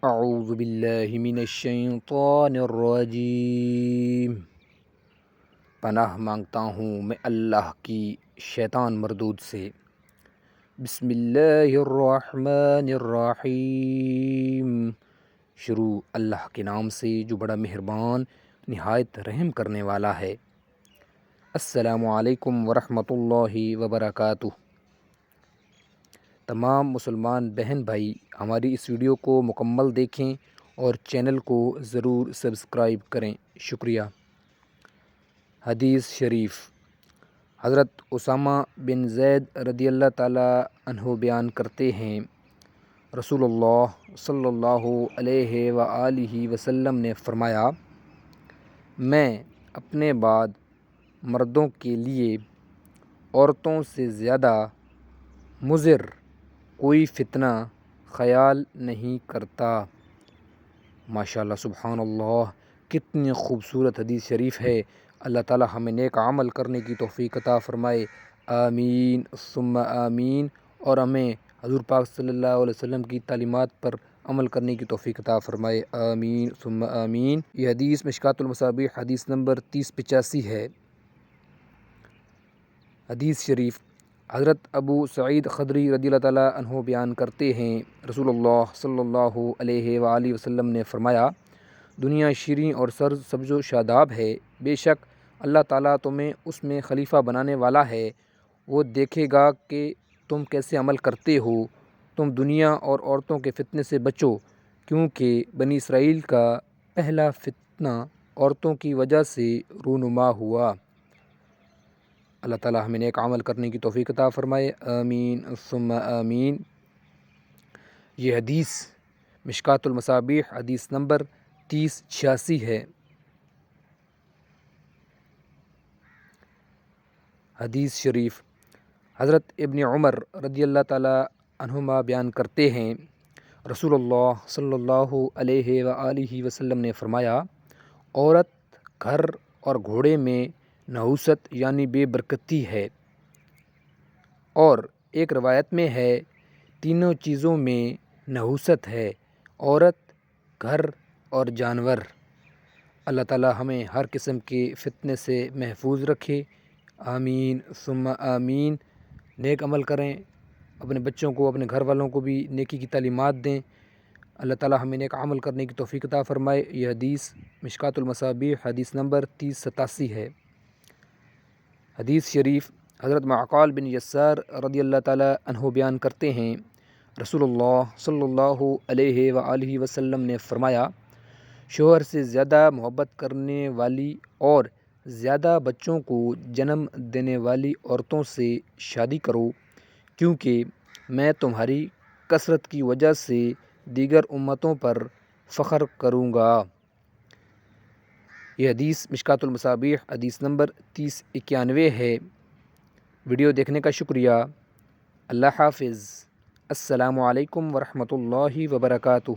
اعوذ باللہ من الشیطان الرجیم۔ پناہ مانگتا ہوں میں اللہ کی شیطان مردود سے۔ بسم اللہ الرحمن الرحیم۔ شروع اللہ کے نام سے جو بڑا مہربان نہایت رحم کرنے والا ہے۔ السلام علیکم ورحمۃ اللہ وبرکاتہ۔ تمام مسلمان بہن بھائی ہماری اس ویڈیو کو مکمل دیکھیں اور چینل کو ضرور سبسکرائب کریں، شکریہ۔ حدیث شریف، حضرت اسامہ بن زید رضی اللہ تعالی عنہ بیان کرتے ہیں، رسول اللہ صلی اللہ علیہ وآلہ وسلم نے فرمایا، میں اپنے بعد مردوں کے لیے عورتوں سے زیادہ مضر کوئی فتنہ خیال نہیں کرتا۔ ماشاءاللہ، سبحان اللہ، کتنی خوبصورت حدیث شریف ہے۔ اللہ تعالی ہمیں نیک عمل کرنے کی توفیق عطا فرمائے، آمین ثم آمین، اور ہمیں حضور پاک صلی اللہ علیہ وسلم کی تعلیمات پر عمل کرنے کی توفیق عطا فرمائے، آمین ثم آمین۔ یہ حدیث مشکوٰۃ المصابیح حدیث نمبر 3085 ہے۔ حدیث شریف، حضرت ابو سعید خدری رضی اللہ تعالیٰ عنہ بیان کرتے ہیں، رسول اللہ صلی اللہ علیہ وآلہ وسلم نے فرمایا، دنیا شیریں اور سبز و شاداب ہے، بے شک اللہ تعالیٰ تمہیں اس میں خلیفہ بنانے والا ہے، وہ دیکھے گا کہ تم کیسے عمل کرتے ہو، تم دنیا اور عورتوں کے فتنے سے بچو، کیونکہ بنی اسرائیل کا پہلا فتنہ عورتوں کی وجہ سے رونما ہوا۔ اللہ تعالیٰ ہمیں نیک عمل کرنے کی توفیق عطا فرمائے، آمین ثم آمین۔ یہ حدیث مشکوٰۃ المصابیح حدیث نمبر 3086 ہے۔ حدیث شریف، حضرت ابن عمر رضی اللہ تعالیٰ عنہما بیان کرتے ہیں، رسول اللہ صلی اللہ علیہ وآلہ وسلم نے فرمایا، عورت گھر اور گھوڑے میں نحوست یعنی بے برکتی ہے، اور ایک روایت میں ہے تینوں چیزوں میں نحوست ہے، عورت، گھر اور جانور۔ اللہ تعالی ہمیں ہر قسم کے فتنے سے محفوظ رکھے، آمین ثم آمین۔ نیک عمل کریں، اپنے بچوں کو، اپنے گھر والوں کو بھی نیکی کی تعلیمات دیں۔ اللہ تعالی ہمیں نیک عمل کرنے کی توفیق عطا فرمائے۔ یہ حدیث مشکوٰۃ المصابیح حدیث نمبر 3087 ہے۔ حدیث شریف، حضرت معقال بن یسار رضی اللہ تعالی عنہ بیان کرتے ہیں، رسول اللہ صلی اللہ علیہ وآلہ وسلم نے فرمایا، شوہر سے زیادہ محبت کرنے والی اور زیادہ بچوں کو جنم دینے والی عورتوں سے شادی کرو، کیونکہ میں تمہاری کثرت کی وجہ سے دیگر امتوں پر فخر کروں گا۔ یہ حدیث مشکوٰۃ المصابیح حدیث نمبر 3091 ہے۔ ویڈیو دیکھنے کا شکریہ۔ اللہ حافظ۔ السلام علیکم ورحمۃ اللہ وبرکاتہ۔